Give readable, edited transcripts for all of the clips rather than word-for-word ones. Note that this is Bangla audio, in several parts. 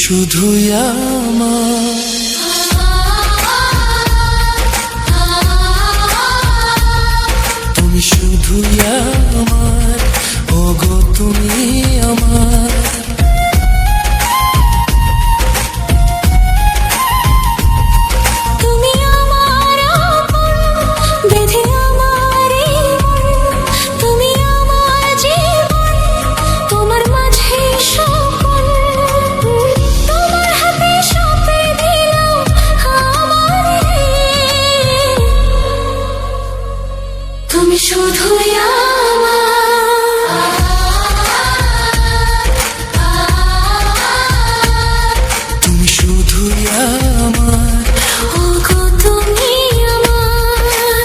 শুধুই আমার, তুমি শুধুই আমার, ওগো তুমি আমার। তুমি আমার আপন, বেঁধে আমার এই মন। তুমি আমার জীবন, তোমার মাঝে স্বপন। তোমার হাতে সঁপে দিলাম আমারে। তুমি শুধুই তুমি শুধুই আমার, ওগো তুমি আমার।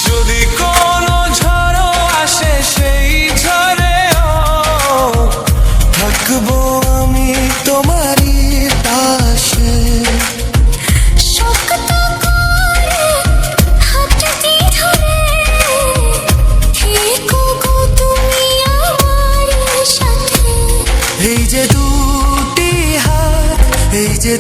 যদি কোনো ঝড়ও আসে সেই ঝড়েও থাকবো আমি তোমারই পাশে। শক্ত করে হাতটি ধরে থেকো গো তুমি আমার সাথে। এই যে দুটি হাত, এই যে